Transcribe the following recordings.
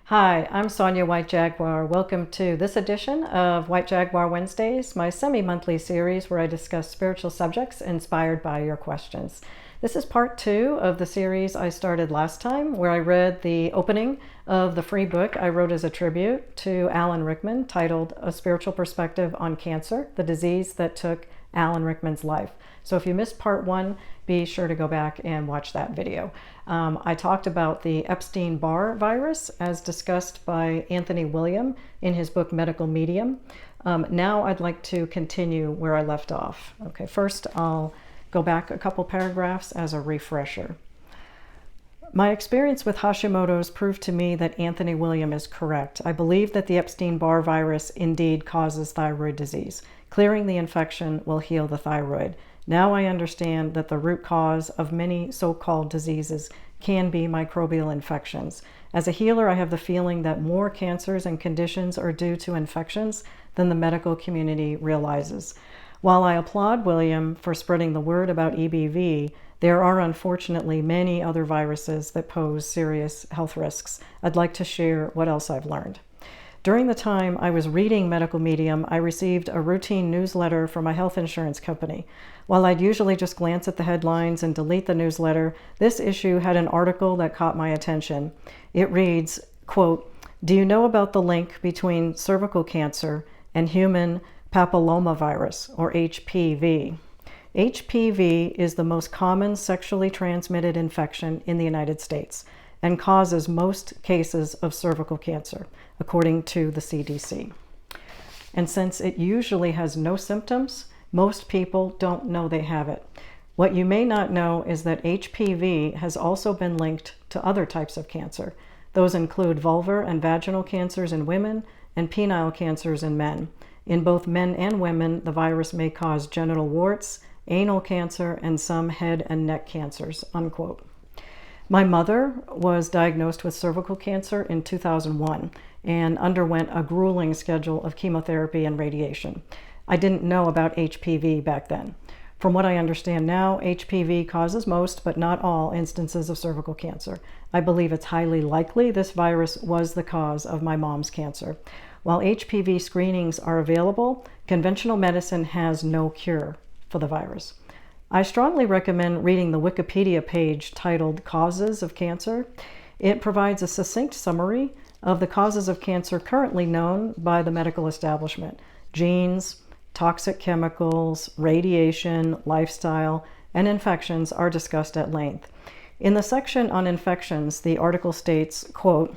Hi, I'm Sonya White Jaguar. Welcome to this edition of White Jaguar Wednesdays, my semi-monthly series where I discuss spiritual subjects inspired by your questions. This is part 2 of the series I started last time, where I read the opening of the free book I wrote as a tribute to Alan Rickman, titled A Spiritual Perspective on Cancer, the Disease That Took Alan Rickman's Life. So if you missed part 1, be sure to go back and watch that video. I talked about the Epstein-Barr virus as discussed by Anthony William in his book Medical Medium. Now I'd like to continue where I left off. Okay, first I'll go back a couple paragraphs as a refresher. My experience with Hashimoto's proved to me that Anthony William is correct. I believe that the Epstein-Barr virus indeed causes thyroid disease. Clearing the infection will heal the thyroid. Now I understand that the root cause of many so-called diseases can be microbial infections. As a healer, I have the feeling that more cancers and conditions are due to infections than the medical community realizes. While I applaud William for spreading the word about EBV, there are unfortunately many other viruses that pose serious health risks. I'd like to share what else I've learned. During the time I was reading Medical Medium, I received a routine newsletter from my health insurance company. While I'd usually just glance at the headlines and delete the newsletter, this issue had an article that caught my attention. It reads, quote, "Do you know about the link between cervical cancer and human papillomavirus, or HPV? HPV is the most common sexually transmitted infection in the United States and causes most cases of cervical cancer, according to the CDC. And since it usually has no symptoms, most people don't know they have it. What you may not know is that HPV has also been linked to other types of cancer. Those include vulvar and vaginal cancers in women and penile cancers in men. In both men and women, the virus may cause genital warts, anal cancer, and some head and neck cancers," unquote. My mother was diagnosed with cervical cancer in 2001 and underwent a grueling schedule of chemotherapy and radiation. I didn't know about HPV back then. From what I understand now, HPV causes most, but not all, instances of cervical cancer. I believe it's highly likely this virus was the cause of my mom's cancer. While HPV screenings are available, conventional medicine has no cure for the virus. I strongly recommend reading the Wikipedia page titled Causes of Cancer. It provides a succinct summary of the causes of cancer currently known by the medical establishment: genes, toxic chemicals, radiation, lifestyle, and infections are discussed at length. In the section on infections, the article states, quote,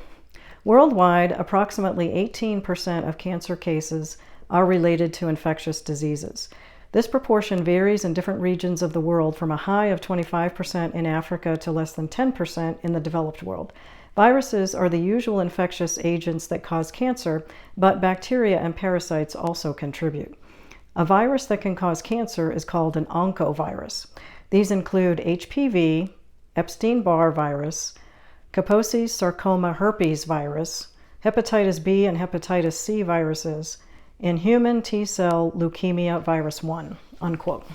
"Worldwide, approximately 18% of cancer cases are related to infectious diseases. This proportion varies in different regions of the world, from a high of 25% in Africa to less than 10% in the developed world. Viruses are the usual infectious agents that cause cancer, but bacteria and parasites also contribute. A virus that can cause cancer is called an oncovirus. These include HPV, Epstein-Barr virus, Kaposi's sarcoma herpes virus, hepatitis B and hepatitis C viruses, and human T-cell leukemia virus 1, unquote.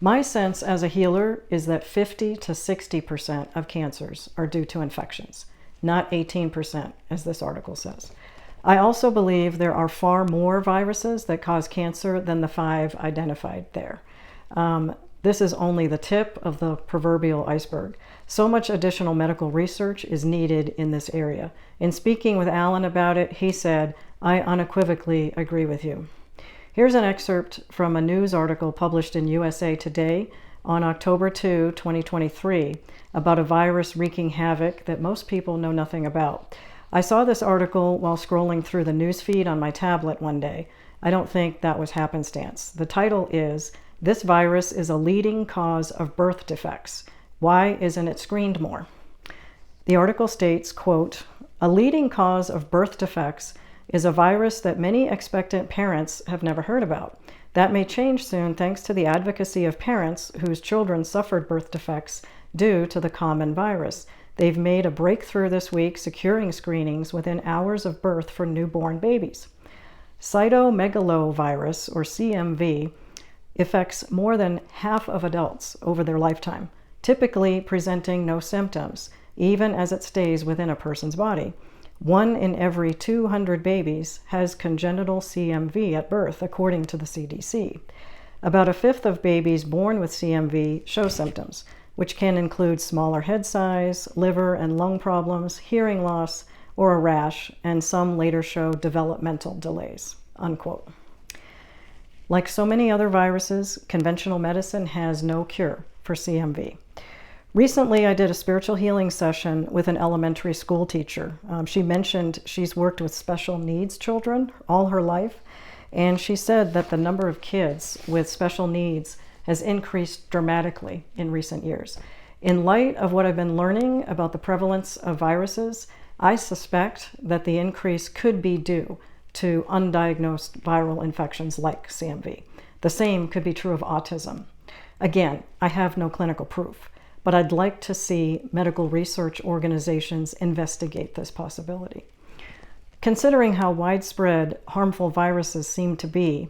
My sense as a healer is that 50 to 60% of cancers are due to infections, not 18%, as this article says. I also believe there are far more viruses that cause cancer than the 5 identified there. This is only the tip of the proverbial iceberg. So much additional medical research is needed in this area. In speaking with Alan about it, he said, "I unequivocally agree with you." Here's an excerpt from a news article published in USA Today on October 2, 2023, about a virus wreaking havoc that most people know nothing about. I saw this article while scrolling through the news feed on my tablet one day. I don't think that was happenstance. The title is, "This virus is a leading cause of birth defects. Why isn't it screened more?" The article states, quote, "A leading cause of birth defects is a virus that many expectant parents have never heard about. That may change soon thanks to the advocacy of parents whose children suffered birth defects due to the common virus. They've made a breakthrough this week securing screenings within hours of birth for newborn babies. Cytomegalovirus, or CMV, affects more than half of adults over their lifetime, typically presenting no symptoms. even as it stays within a person's body. 1 in every 200 babies has congenital CMV at birth, according to the CDC. About a fifth of babies born with CMV show symptoms, which can include smaller head size, liver and lung problems, hearing loss, or a rash, and some later show developmental delays, unquote. Like so many other viruses, conventional medicine has no cure for CMV. Recently, I did a spiritual healing session with an elementary school teacher. She mentioned she's worked with special needs children all her life, and she said that the number of kids with special needs has increased dramatically in recent years. In light of what I've been learning about the prevalence of viruses, I suspect that the increase could be due to undiagnosed viral infections like CMV. The same could be true of autism. Again, I have no clinical proof, but I'd like to see medical research organizations investigate this possibility. Considering how widespread harmful viruses seem to be,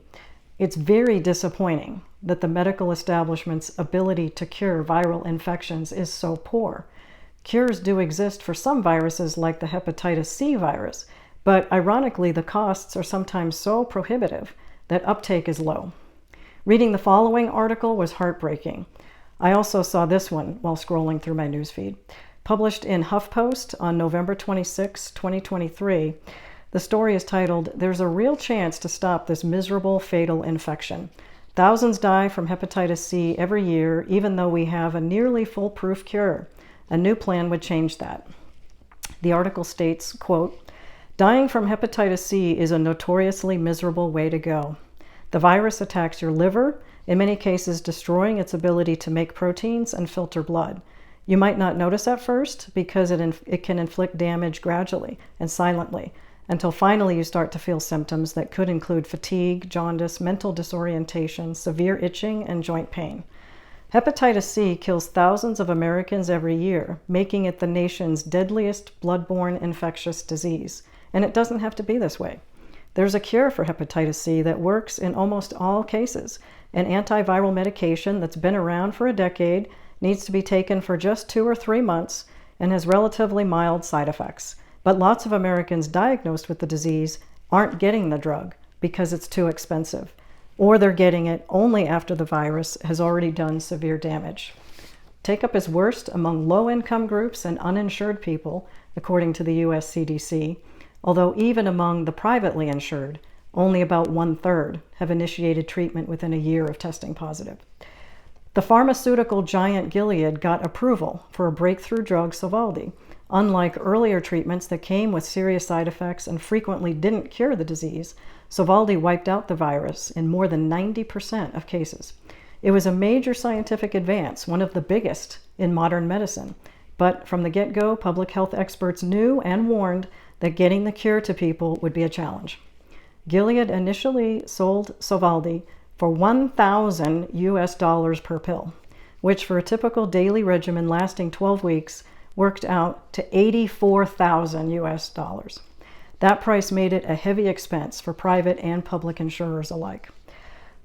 it's very disappointing that the medical establishment's ability to cure viral infections is so poor. Cures do exist for some viruses like the hepatitis C virus, but ironically, the costs are sometimes so prohibitive that uptake is low. Reading the following article was heartbreaking. I also saw this one while scrolling through my newsfeed. Published in HuffPost on November 26, 2023, the story is titled, "There's a Real Chance to Stop This Miserable Fatal Infection. Thousands die from hepatitis C every year, even though we have a nearly foolproof cure. A new plan would change that." The article states, quote, "Dying from hepatitis C is a notoriously miserable way to go. The virus attacks your liver, in many cases destroying its ability to make proteins and filter blood. You might not notice at first because it can inflict damage gradually and silently until finally you start to feel symptoms that could include fatigue, jaundice, mental disorientation, severe itching, and joint pain. Hepatitis C kills thousands of Americans every year, making it the nation's deadliest bloodborne infectious disease. And it doesn't have to be this way. There's a cure for hepatitis C that works in almost all cases. An antiviral medication that's been around for a decade needs to be taken for just 2 or 3 months and has relatively mild side effects. But lots of Americans diagnosed with the disease aren't getting the drug because it's too expensive, or they're getting it only after the virus has already done severe damage. Take-up is worst among low-income groups and uninsured people, according to the US CDC, although even among the privately insured, only about 1/3 have initiated treatment within a year of testing positive. The pharmaceutical giant Gilead got approval for a breakthrough drug, Sovaldi. Unlike earlier treatments that came with serious side effects and frequently didn't cure the disease, Sovaldi wiped out the virus in more than 90% of cases. It was a major scientific advance, one of the biggest in modern medicine. But from the get-go, public health experts knew and warned that getting the cure to people would be a challenge. Gilead initially sold Sovaldi for $1,000 US per pill, which for a typical daily regimen lasting 12 weeks worked out to $84,000 US. That price made it a heavy expense for private and public insurers alike.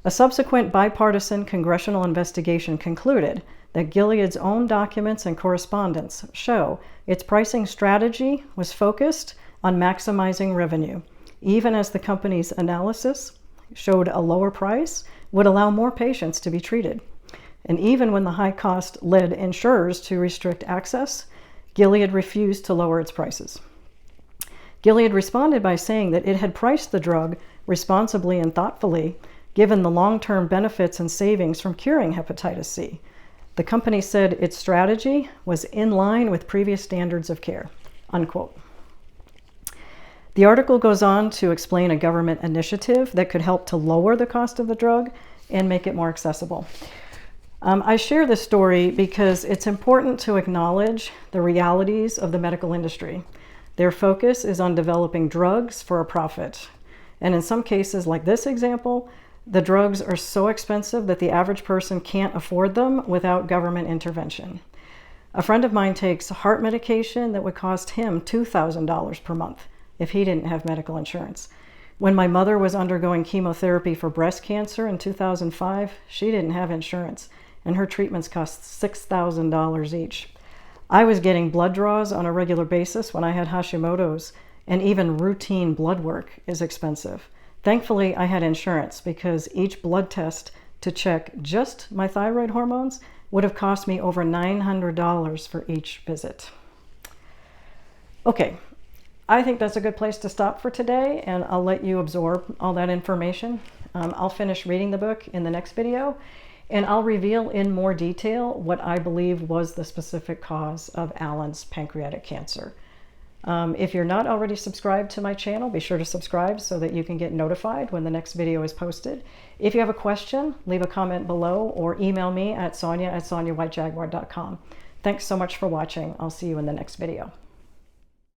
A subsequent bipartisan congressional investigation concluded that Gilead's own documents and correspondence show its pricing strategy was focused on maximizing revenue, even as the company's analysis showed a lower price would allow more patients to be treated. And even when the high cost led insurers to restrict access, Gilead refused to lower its prices. Gilead responded by saying that it had priced the drug responsibly and thoughtfully, given the long-term benefits and savings from curing hepatitis C. The company said its strategy was in line with previous standards of care, unquote. The article goes on to explain a government initiative that could help to lower the cost of the drug and make it more accessible. I share this story because it's important to acknowledge the realities of the medical industry. Their focus is on developing drugs for a profit. And in some cases, like this example, the drugs are so expensive that the average person can't afford them without government intervention. A friend of mine takes heart medication that would cost him $2,000 per month if he didn't have medical insurance. When my mother was undergoing chemotherapy for breast cancer in 2005, she didn't have insurance, and her treatments cost $6,000 each. I was getting blood draws on a regular basis when I had Hashimoto's, and even routine blood work is expensive. Thankfully, I had insurance because each blood test to check just my thyroid hormones would have cost me over $900 for each visit. Okay, I think that's a good place to stop for today, and I'll let you absorb all that information. I'll finish reading the book in the next video, and I'll reveal in more detail what I believe was the specific cause of Alan's pancreatic cancer. If you're not already subscribed to my channel, be sure to subscribe so that you can get notified when the next video is posted. If you have a question, leave a comment below or email me at Sonya@SonyaWhiteJaguar.com. Thanks so much for watching. I'll see you in the next video.